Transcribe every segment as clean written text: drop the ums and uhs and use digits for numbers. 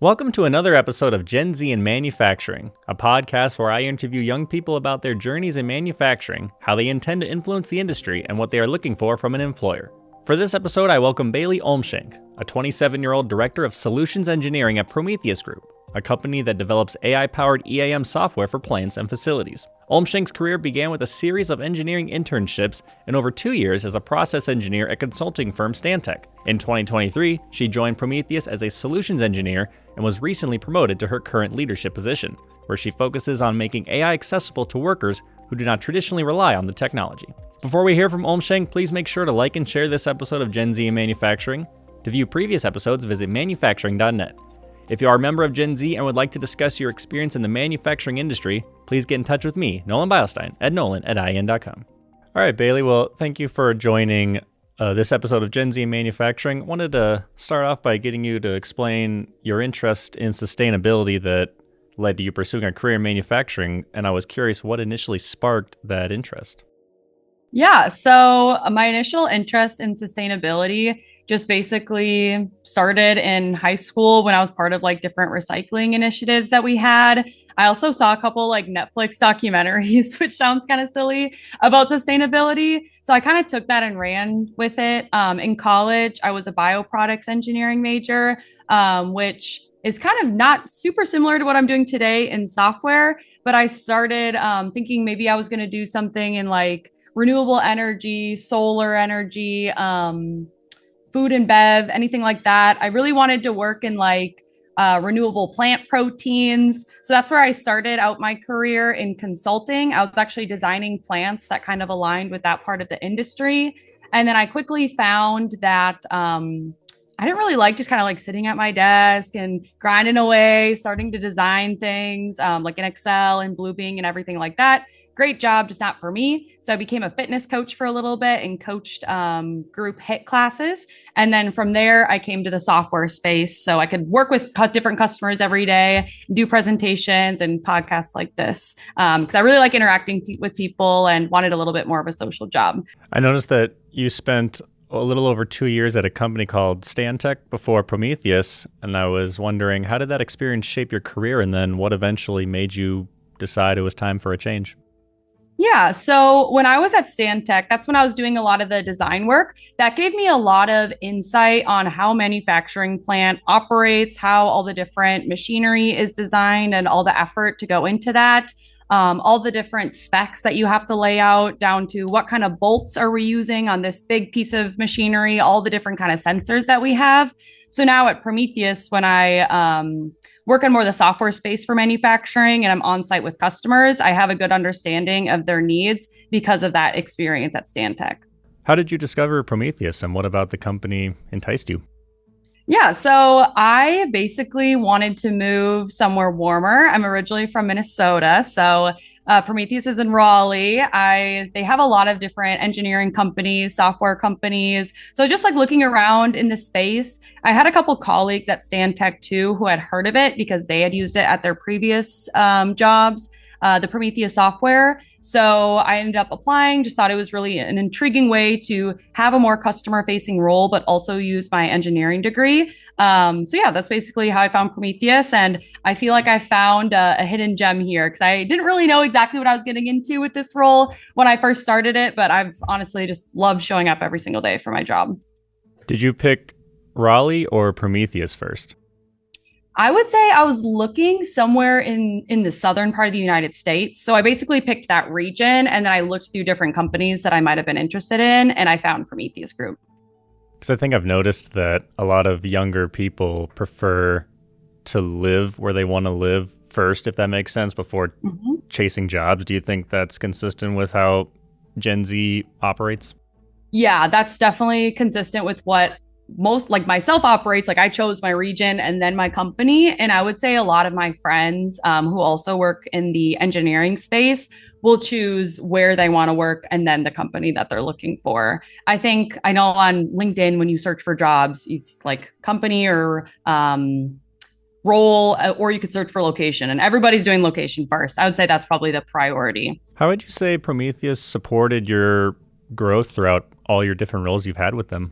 Welcome to another episode of Gen Z in Manufacturing, a podcast where I interview young people about their journeys in manufacturing, how they intend to influence the industry, and what they are looking for from an employer. For this episode, I welcome Bailey Olmschenk, a 27-year-old director of solutions engineering at Prometheus Group, a company that develops AI-powered EAM software for plants and facilities. Olmschenk's career began with a series of engineering internships and over 2 years as a process engineer at consulting firm Stantec. In 2023, she joined Prometheus as a solutions engineer and was recently promoted to her current leadership position, where she focuses on making AI accessible to workers who do not traditionally rely on the technology. Before we hear from Olmschenk, please make sure to like and share this episode of Gen Z in Manufacturing. To view previous episodes, visit manufacturing.net. If you are a member of Gen Z and would like to discuss your experience in the manufacturing industry, please get in touch with me, Nolan Beilstein, at nolan@in.com. All right, Bailey, well, thank you for joining this episode of Gen Z in Manufacturing. I wanted to start off by getting you to explain your interest in sustainability that led to you pursuing a career in manufacturing, and I was curious what initially sparked that interest. Yeah, so my initial interest in sustainability just basically started in high school when I was part of different recycling initiatives that we had. I also saw a couple Netflix documentaries, which sounds kind of silly, about sustainability. So I kind of took that and ran with it. In college, I was a bioproducts engineering major, which is kind of not super similar to what I'm doing today in software. But I started thinking maybe I was going to do something in renewable energy, solar energy, food and bev, anything like that. I really wanted to work in renewable plant proteins. So that's where I started out my career in consulting. I was actually designing plants that kind of aligned with that part of the industry. And then I quickly found that I didn't really like just kind of sitting at my desk and grinding away, starting to design things in Excel and Bluebeam and everything like that. Great job, just not for me. So I became a fitness coach for a little bit and coached group HIIT classes. And then from there, I came to the software space so I could work with different customers every day, do presentations and podcasts like this. Because I really like interacting with people and wanted a little bit more of a social job. I noticed that you spent a little over 2 years at a company called Stantec before Prometheus. And I was wondering, how did that experience shape your career? And then what eventually made you decide it was time for a change? Yeah. So when I was at Stantec, that's when I was doing a lot of the design work. That gave me a lot of insight on how manufacturing plant operates, how all the different machinery is designed and all the effort to go into that. All the different specs that you have to lay out down to what kind of bolts are we using on this big piece of machinery, all the different kind of sensors that we have. So now at Prometheus, when I work on more of the software space for manufacturing and I'm on site with customers, I have a good understanding of their needs because of that experience at Stantec. How did you discover Prometheus and what about the company enticed you? Yeah, so I basically wanted to move somewhere warmer. I'm originally from Minnesota, so Prometheus is in Raleigh. They have a lot of different engineering companies, software companies. So just looking around in the space, I had a couple colleagues at Stantec too who had heard of it because they had used it at their previous jobs, the Prometheus software. So I ended up applying, just thought it was really an intriguing way to have a more customer-facing role, but also use my engineering degree. So yeah, that's basically how I found Prometheus. And I feel like I found a hidden gem here because I didn't really know exactly what I was getting into with this role when I first started it, but I've honestly just loved showing up every single day for my job. Did you pick Raleigh or Prometheus first? I would say I was looking somewhere in the southern part of the United States. So I basically picked that region and then I looked through different companies that I might have been interested in and I found Prometheus Group. Because I think I've noticed that a lot of younger people prefer to live where they want to live first, if that makes sense, before chasing jobs. Do you think that's consistent with how Gen Z operates? Yeah, that's definitely consistent with what most myself operates. I chose my region and then my company. And I would say a lot of my friends who also work in the engineering space will choose where they want to work and then the company that they're looking for. I know on LinkedIn, when you search for jobs, it's company or role, or you could search for location and everybody's doing location first. I would say that's probably the priority. How would you say Prometheus supported your growth throughout all your different roles you've had with them?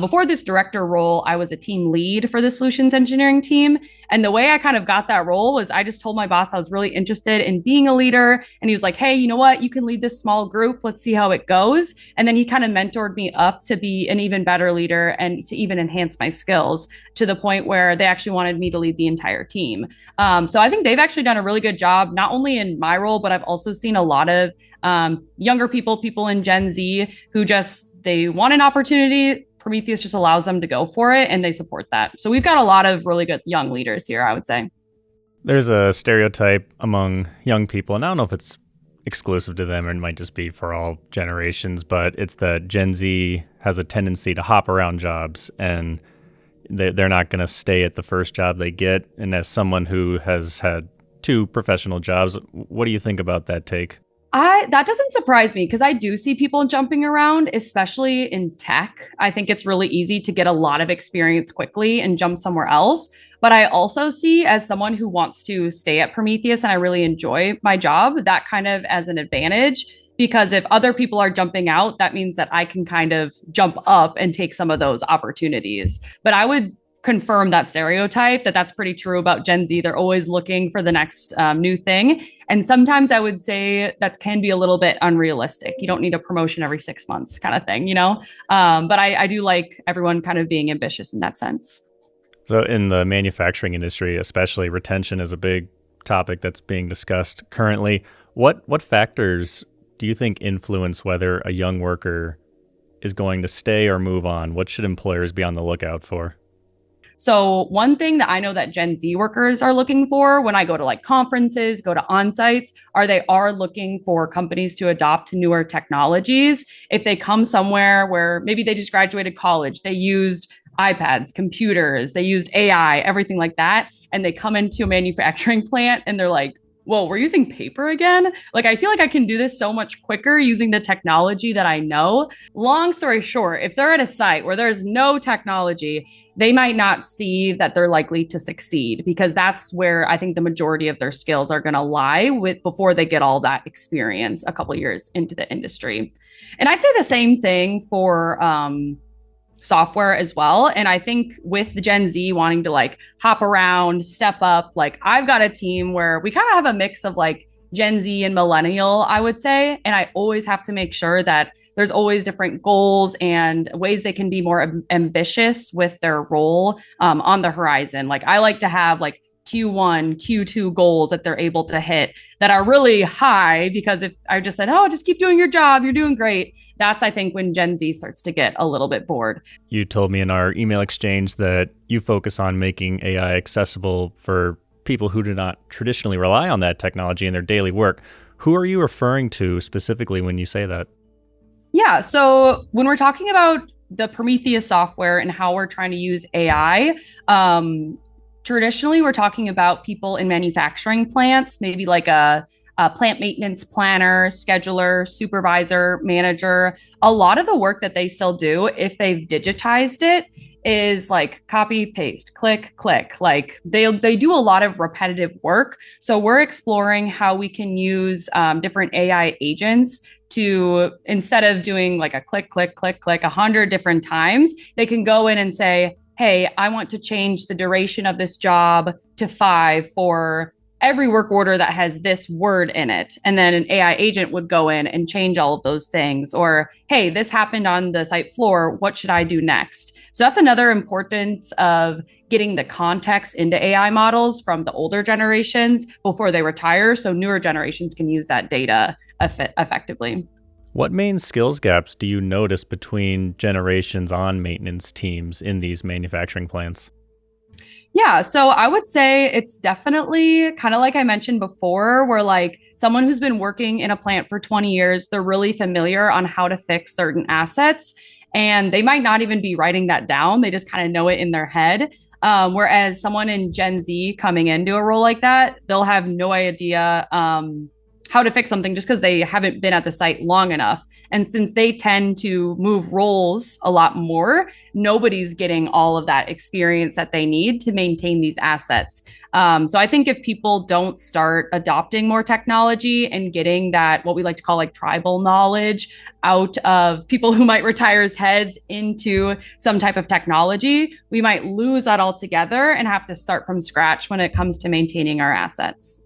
Before this director role, I was a team lead for the solutions engineering team. And the way I kind of got that role was I just told my boss I was really interested in being a leader. And he was like, hey, you know what? You can lead this small group. Let's see how it goes. And then he kind of mentored me up to be an even better leader and to even enhance my skills to the point where they actually wanted me to lead the entire team. So I think they've actually done a really good job, not only in my role, but I've also seen a lot of younger people in Gen Z who they want an opportunity. Prometheus just allows them to go for it, and they support that. So we've got a lot of really good young leaders here, I would say. There's a stereotype among young people, and I don't know if it's exclusive to them or it might just be for all generations, but it's that Gen Z has a tendency to hop around jobs, and they're not going to stay at the first job they get. And as someone who has had 2 professional jobs, what do you think about that take? That doesn't surprise me because I do see people jumping around, especially in tech. I think it's really easy to get a lot of experience quickly and jump somewhere else. But I also see, as someone who wants to stay at Prometheus and I really enjoy my job, that kind of as an advantage. Because if other people are jumping out, that means that I can kind of jump up and take some of those opportunities. But I would confirm that stereotype that's pretty true about Gen Z. They're always looking for the next new thing. And sometimes I would say that can be a little bit unrealistic. You don't need a promotion every 6 months kind of thing, you know? But I do like everyone kind of being ambitious in that sense. So in the manufacturing industry, especially, retention is a big topic that's being discussed currently. What factors do you think influence whether a young worker is going to stay or move on? What should employers be on the lookout for? So one thing that I know that Gen Z workers are looking for when I go to like conferences, go to on-sites, they are looking for companies to adopt newer technologies. If they come somewhere where maybe they just graduated college, they used iPads, computers, they used AI, everything like that, and they come into a manufacturing plant and they're like, whoa, we're using paper again? Like, I feel like I can do this so much quicker using the technology that I know. Long story short, if they're at a site where there's no technology, they might not see that they're likely to succeed because that's where I think the majority of their skills are going to lie with before they get all that experience a couple of years into the industry. And I'd say the same thing for software as well. And I think with the Gen Z wanting to like hop around, step up, like I've got a team where we kind of have a mix of like Gen Z and millennial, I would say. And I always have to make sure that there's always different goals and ways they can be more ambitious with their role on the horizon. Like I like to have like Q1, Q2 goals that they're able to hit that are really high, because if I just said, oh, just keep doing your job, you're doing great. That's, I think, when Gen Z starts to get a little bit bored. You told me in our email exchange that you focus on making AI accessible for people who do not traditionally rely on that technology in their daily work. Who are you referring to specifically when you say that? Yeah, so when we're talking about the Prometheus software and how we're trying to use AI, traditionally, we're talking about people in manufacturing plants, maybe like a plant maintenance planner, scheduler, supervisor, manager. A lot of the work that they still do, if they've digitized it, is like copy, paste, click, click. Like they do a lot of repetitive work. So we're exploring how we can use different AI agents to, instead of doing like a click, click, click, click 100 different times, they can go in and say, hey, I want to change the duration of this job to 5 for every work order that has this word in it. And then an AI agent would go in and change all of those things. Or, hey, this happened on the site floor. What should I do next? So that's another importance of getting the context into AI models from the older generations before they retire, so newer generations can use that data effectively. What main skills gaps do you notice between generations on maintenance teams in these manufacturing plants? Yeah, so I would say it's definitely kind of like I mentioned before, where like someone who's been working in a plant for 20 years, they're really familiar on how to fix certain assets, and they might not even be writing that down. They just kind of know it in their head. Whereas someone in Gen Z coming into a role like that, they'll have no idea how to fix something just because they haven't been at the site long enough. And since they tend to move roles a lot more, nobody's getting all of that experience that they need to maintain these assets. So I think if people don't start adopting more technology and getting that, what we like to call like tribal knowledge out of people who might retire as heads into some type of technology, we might lose that altogether and have to start from scratch when it comes to maintaining our assets.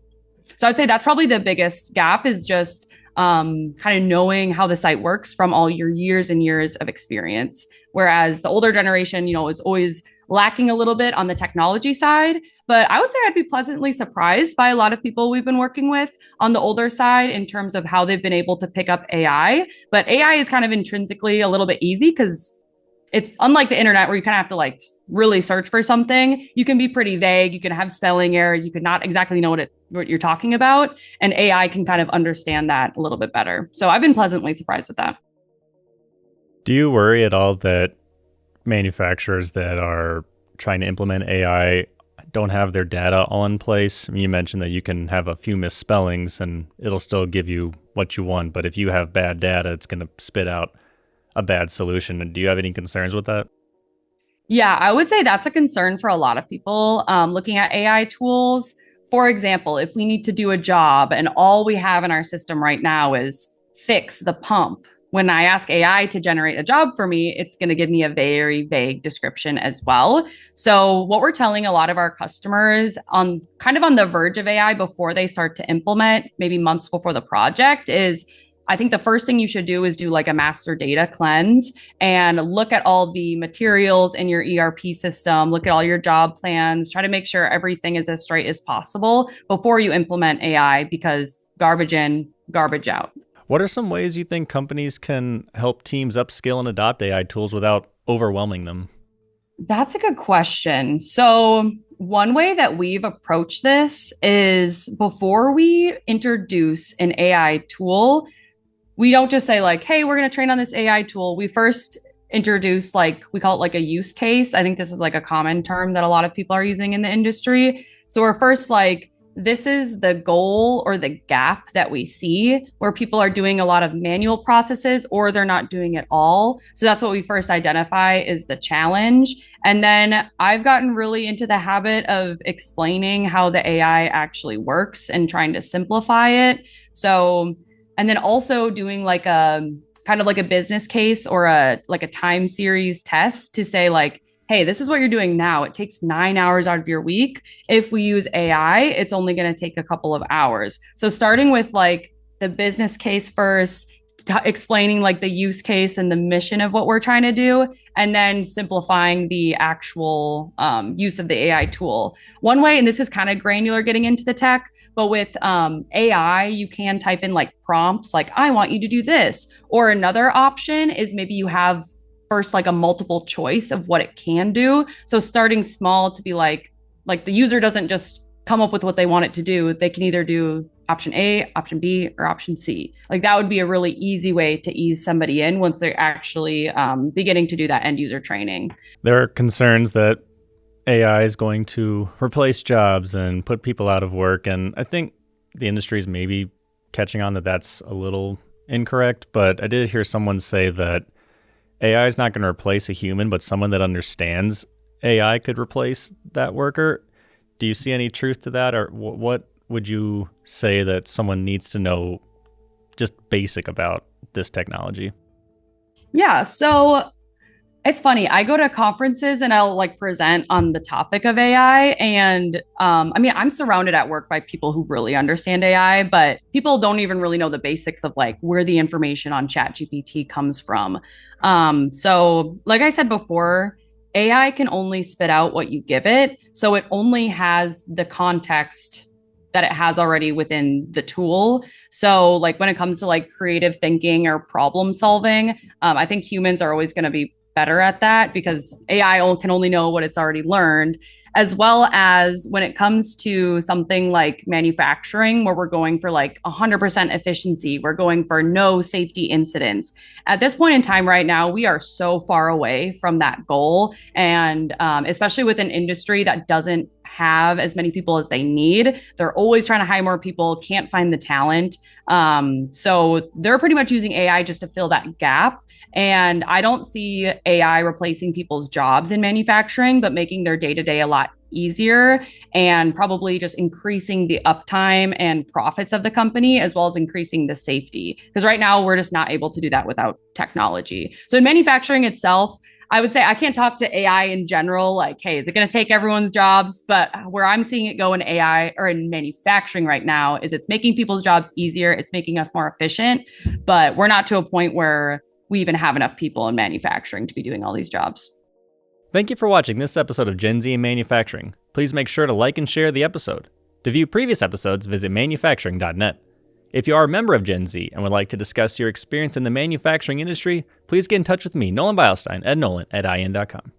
So I'd say that's probably the biggest gap, is just kind of knowing how the site works from all your years and years of experience. Whereas the older generation, is always lacking a little bit on the technology side. But I would say I'd be pleasantly surprised by a lot of people we've been working with on the older side in terms of how they've been able to pick up AI. But AI is kind of intrinsically a little bit easy because it's unlike the internet where you kind of have to like really search for something. You can be pretty vague. You can have spelling errors. You could not exactly know what you're talking about. And AI can kind of understand that a little bit better. So I've been pleasantly surprised with that. Do you worry at all that manufacturers that are trying to implement AI don't have their data all in place? I mean, you mentioned that you can have a few misspellings and it'll still give you what you want. But if you have bad data, it's going to spit out a bad solution. And do you have any concerns with that? Yeah, I would say that's a concern for a lot of people looking at AI tools. For example, if we need to do a job and all we have in our system right now is fix the pump, when I ask AI to generate a job for me, it's going to give me a very vague description as well. So what we're telling a lot of our customers on the verge of AI before they start to implement, maybe months before the project, is I think the first thing you should do is do like a master data cleanse and look at all the materials in your ERP system, look at all your job plans, try to make sure everything is as straight as possible before you implement AI, because garbage in, garbage out. What are some ways you think companies can help teams upskill and adopt AI tools without overwhelming them? That's a good question. So one way that we've approached this is before we introduce an AI tool, we don't just say like, hey, we're going to train on this AI tool. We first introduce, like, we call it like a use case. I think this is like a common term that a lot of people are using in the industry. So we're first like, this is the goal or the gap that we see where people are doing a lot of manual processes or they're not doing it all. So that's what we first identify is the challenge. And then I've gotten really into the habit of explaining how the AI actually works and trying to simplify it. So, and then also doing like a kind of like a business case or a time series test to say like, hey, this is what you're doing now. It takes 9 hours out of your week. If we use AI, it's only going to take a couple of hours. So starting with like the business case first, explaining like the use case and the mission of what we're trying to do, and then simplifying the actual use of the AI tool. One way, and this is kind of granular getting into the tech, but with AI, you can type in like prompts like, I want you to do this. Or another option is maybe you have first like a multiple choice of what it can do. So starting small to be like the user doesn't just come up with what they want it to do. They can either do option A, option B, or option C. Like that would be a really easy way to ease somebody in once they're actually beginning to do that end user training. There are concerns that AI is going to replace jobs and put people out of work. And I think the industry is maybe catching on that that's a little incorrect. But I did hear someone say that AI is not going to replace a human, but someone that understands AI could replace that worker. Do you see any truth to that? Or what would you say that someone needs to know just basic about this technology? Yeah, so it's funny. I go to conferences and I'll like present on the topic of AI. And I'm surrounded at work by people who really understand AI, but people don't even really know the basics of like where the information on ChatGPT comes from. So like I said before, AI can only spit out what you give it. So it only has the context that it has already within the tool. So like when it comes to like creative thinking or problem solving, I think humans are always going to be better at that because AI can only know what it's already learned, as well as when it comes to something like manufacturing, where we're going for like 100% efficiency, we're going for no safety incidents. At this point in time right now, we are so far away from that goal. And especially with an industry that doesn't have as many people as they need. They're always trying to hire more people, can't find the talent. So they're pretty much using AI just to fill that gap. And I don't see AI replacing people's jobs in manufacturing, but making their day-to-day a lot easier and probably just increasing the uptime and profits of the company, as well as increasing the safety. Because right now we're just not able to do that without technology. So in manufacturing itself, I would say I can't talk to AI in general, like, hey, is it going to take everyone's jobs? But where I'm seeing it go in AI or in manufacturing right now is it's making people's jobs easier. It's making us more efficient, but we're not to a point where we even have enough people in manufacturing to be doing all these jobs. Thank you for watching this episode of Gen Z in Manufacturing. Please make sure to like and share the episode. To view previous episodes, visit manufacturing.net. If you are a member of Gen Z and would like to discuss your experience in the manufacturing industry, please get in touch with me, Nolan Beilstein, at nolan@in.com.